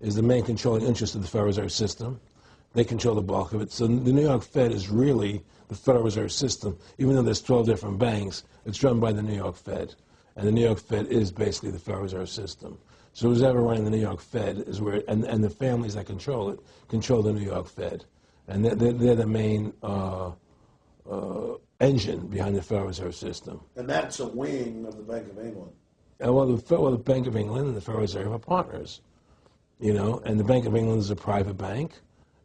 is the main controlling interest of the Federal Reserve System. They control the bulk of it. So the New York Fed is really the Federal Reserve System. Even though there's 12 different banks, it's run by the New York Fed. And the New York Fed is basically the Federal Reserve System. So who's ever running the New York Fed is where, and the families that control it, control the New York Fed. And they're the main engine behind the Federal Reserve System. And that's a wing of the Bank of England. Well, the Bank of England and the Federal Reserve are partners, you know, and the Bank of England is a private bank,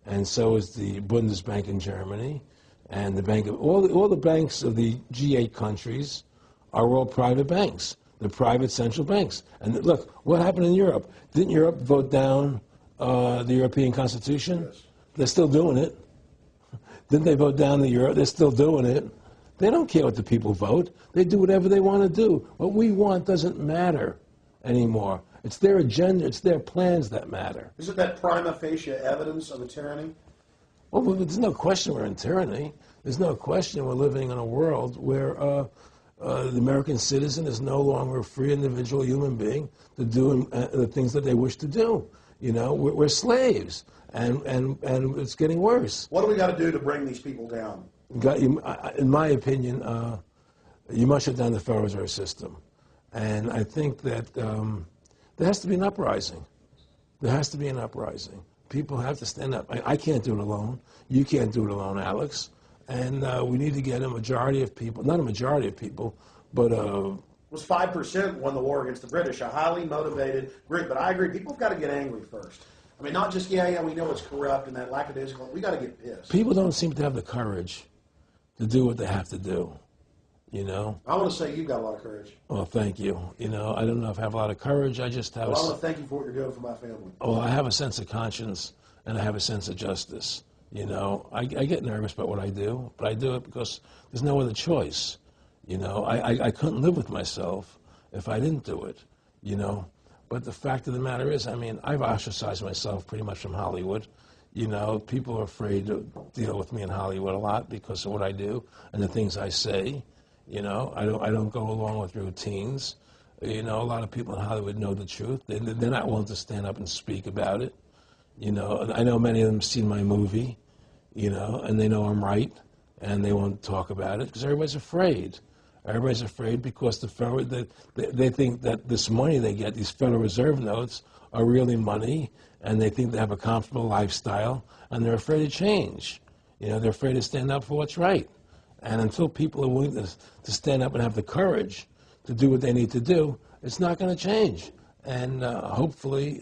and so is the Bundesbank in Germany, and the Bank of, all the banks of the G8 countries are all private banks. They're private central banks. And look, what happened in Europe? Didn't Europe vote down the European Constitution? Yes. They're still doing it. Didn't they vote down the euro? They're still doing it. They don't care what the people vote. They do whatever they want to do. What we want doesn't matter anymore. It's their agenda, it's their plans that matter. Isn't that prima facie evidence of a tyranny? Well, there's no question we're in tyranny. There's no question we're living in a world where the American citizen is no longer a free individual human being to do the things that they wish to do. You know, we're slaves, and it's getting worse. What do we got to do to bring these people down? In my opinion, you must shut down the Federal Reserve System. And I think that there has to be an uprising. There has to be an uprising. People have to stand up. I can't do it alone. You can't do it alone, Alex. And we need to get a majority of people, not a majority of people, but... It was 5% won the war against the British, a highly motivated group. But I agree, people have got to get angry first. I mean, not just, yeah, we know it's corrupt and that lackadaisical. We got to get pissed. People don't seem to have the courage to do what they have to do, you know? I want to say you've got a lot of courage. Well, thank you. You know, I don't know if I have a lot of courage. I just have I want to thank you for what you're doing for my family. Well, I have a sense of conscience, and I have a sense of justice. You know, I get nervous about what I do, but I do it because there's no other choice. You know, I couldn't live with myself if I didn't do it, you know? But the fact of the matter is, I mean, I've ostracized myself pretty much from Hollywood. You know, people are afraid to deal with me in Hollywood a lot because of what I do and the things I say. You know, I don't go along with routines. You know, a lot of people in Hollywood know the truth. They're not willing to stand up and speak about it. You know, I know many of them have seen my movie, you know, and they know I'm right, and they won't talk about it because everybody's afraid. Everybody's afraid because they think that this money they get, these Federal Reserve notes, are really money, and they think they have a comfortable lifestyle, and they're afraid to change. You know, they're afraid to stand up for what's right. And until people are willing to stand up and have the courage to do what they need to do, it's not going to change. And hopefully,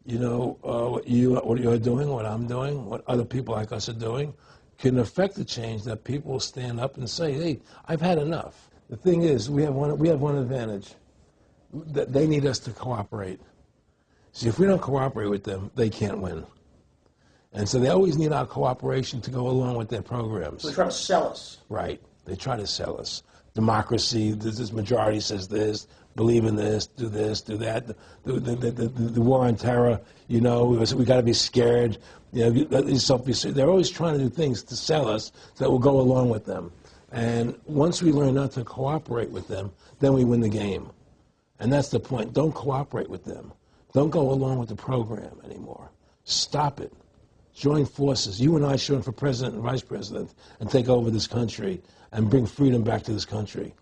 you know, what you're doing, what I'm doing, what other people like us are doing, can affect the change that people will stand up and say, hey, I've had enough. The thing is, we have one advantage. They need us to cooperate. See, if we don't cooperate with them, they can't win. And so they always need our cooperation to go along with their programs. So they try to sell us. Right. They try to sell us. Democracy, this majority says this, believe in this, do that. The war on terror, you know, we got to be scared. You know, they're always trying to do things to sell us that will go along with them. And once we learn not to cooperate with them, then we win the game. And that's the point. Don't cooperate with them. Don't go along with the program anymore. Stop it. Join forces. You and I should run for president and vice president and take over this country and bring freedom back to this country.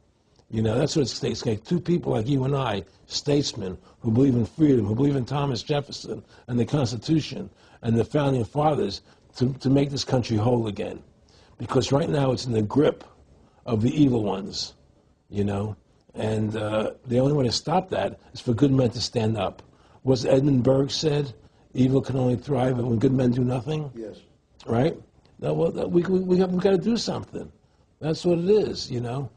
You know, that's what it's like. Two people like you and I, statesmen, who believe in freedom, who believe in Thomas Jefferson and the Constitution and the Founding Fathers to make this country whole again. Because right now it's in the grip of the evil ones, you know. And the only way to stop that is for good men to stand up. What's Edmund Burke said? Evil can only thrive when good men do nothing. Yes. Right? No, well, we have got to do something. That's what it is, you know.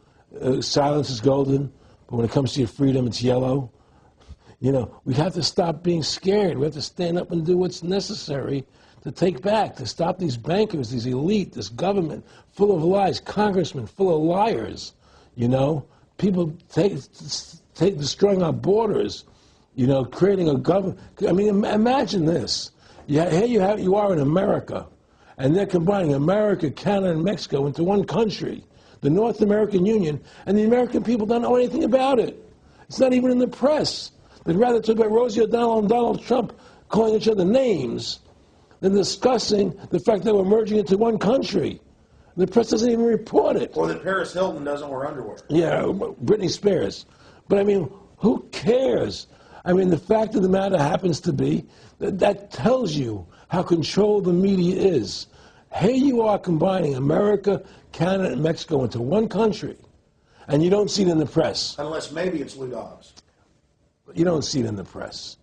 Silence is golden, but when it comes to your freedom, it's yellow. You know, we have to stop being scared. We have to stand up and do what's necessary to take back, to stop these bankers, these elite, this government full of lies, congressmen full of liars, you know. People destroying our borders, you know, creating a government. I mean, imagine this. Here you are in America, and they're combining America, Canada, and Mexico into one country, the North American Union, and the American people don't know anything about it. It's not even in the press. They'd rather talk about Rosie O'Donnell and Donald Trump calling each other names than discussing the fact that we're merging into one country. The press doesn't even report it. Or that Paris Hilton doesn't wear underwear. Yeah, Britney Spears. But I mean, who cares? I mean, the fact of the matter happens to be that tells you how controlled the media is. Here you are combining America, Canada, and Mexico into one country, and you don't see it in the press. Unless maybe it's Lou Dobbs. You don't see it in the press.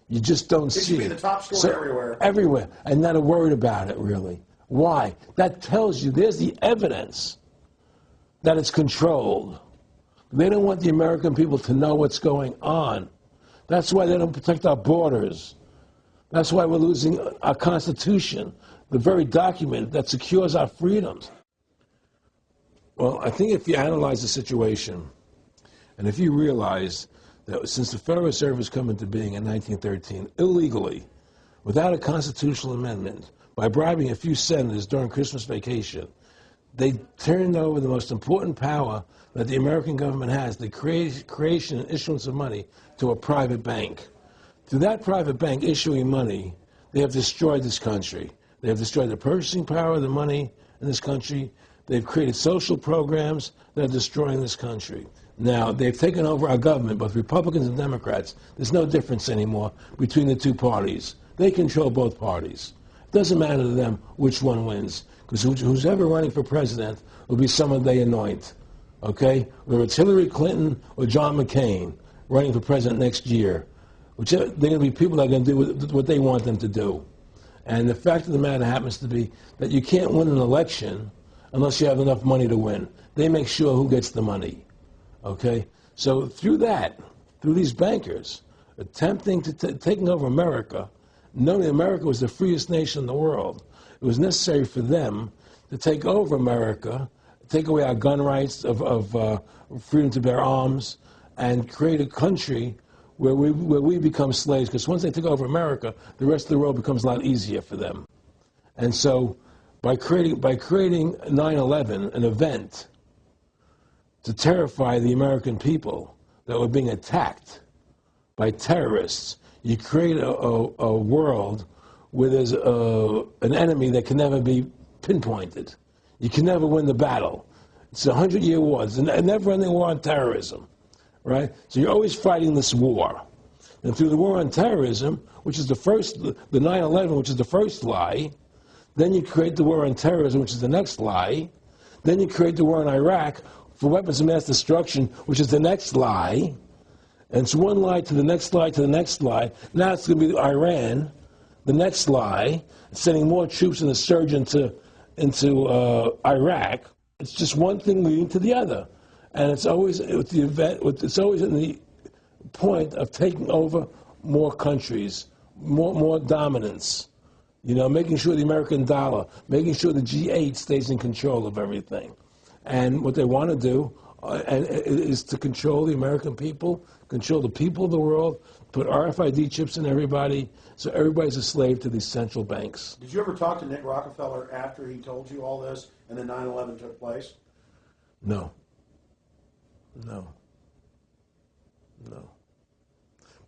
You just don't see it. It should be the top story everywhere. Everywhere, and not a word about it, really. Why? That tells you there's the evidence that it's controlled. They don't want the American people to know what's going on. That's why they don't protect our borders. That's why we're losing our Constitution, the very document that secures our freedoms. Well, I think if you analyze the situation, and if you realize that since the Federal Reserve has come into being in 1913, illegally, without a constitutional amendment, by bribing a few senators during Christmas vacation, they turned over the most important power that the American government has, the creation and issuance of money, to a private bank. Through that private bank issuing money, they have destroyed this country. They have destroyed the purchasing power of the money in this country. They've created social programs that are destroying this country. Now, they've taken over our government, both Republicans and Democrats. There's no difference anymore between the two parties. They control both parties. It doesn't matter to them which one wins, because who's ever running for president will be someone they anoint, okay? Whether it's Hillary Clinton or John McCain running for president next year, they're going to be people that are going to do what they want them to do. And the fact of the matter happens to be that you can't win an election unless you have enough money to win. They make sure who gets the money, okay? So through these bankers attempting to taking over America, knowing America was the freest nation in the world, it was necessary for them to take over America, take away our gun rights of freedom to bear arms, and create a country where we become slaves. Because once they take over America, the rest of the world becomes a lot easier for them. And so by creating 9/11, an event to terrify the American people that were being attacked by terrorists, you create a world where there's an enemy that can never be pinpointed. You can never win the battle. It's a 100-year war. It's a never-ending war on terrorism, right? So you're always fighting this war. And through the war on terrorism, which is the 9/11, which is the first lie, then you create the war on terrorism, which is the next lie. Then you create the war in Iraq for weapons of mass destruction, which is the next lie. And it's one lie to the next lie to the next lie. Now it's going to be Iran, the next lie, sending more troops and a surge into Iraq. It's just one thing leading to the other. And it's always it's always in the point of taking over more countries, more dominance. You know, making sure the American dollar, making sure the G8 stays in control of everything. And what they want to do is to control the American people, control the people of the world, put RFID chips in everybody, so everybody's a slave to these central banks. Did you ever talk to Nick Rockefeller after he told you all this and then 9/11 took place? No.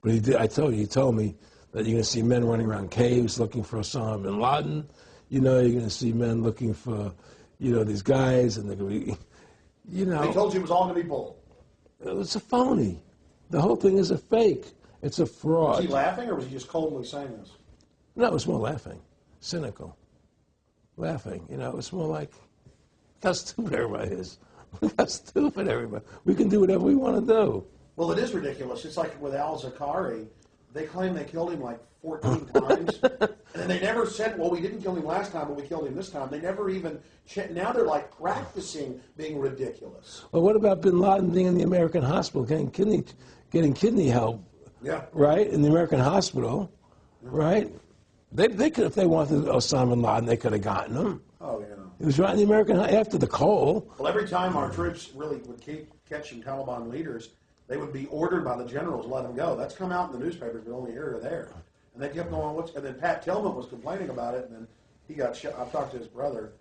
But he did. He told me that you're going to see men running around caves looking for Osama bin Laden. You know, you're going to see men looking for, these guys, and they're going to be, He told you it was all going to be bull. It's a phony. The whole thing is a fake. It's a fraud. Was he laughing, or was he just coldly saying this? No, it was more laughing. Cynical. Laughing. It was more like, how stupid everybody is. How stupid everybody. We can do whatever we want to do. Well, it is ridiculous. It's like with al-Zakari. They claim they killed him like 14 times. And then they never said, well, we didn't kill him last time, but we killed him this time. They never even now they're like practicing being ridiculous. Well, what about bin Laden being in the American hospital, getting kidney help? Yeah. Right? In the American hospital, right? They could, if they wanted Osama bin Laden, they could have gotten him. Oh, yeah. He was right in the American, after the coal. Well, every time our troops really would keep catching Taliban leaders, they would be ordered by the generals to let them go. That's come out in the newspapers, but only here or there. And they kept going, and then Pat Tillman was complaining about it, and then he got shot. I've talked to his brother,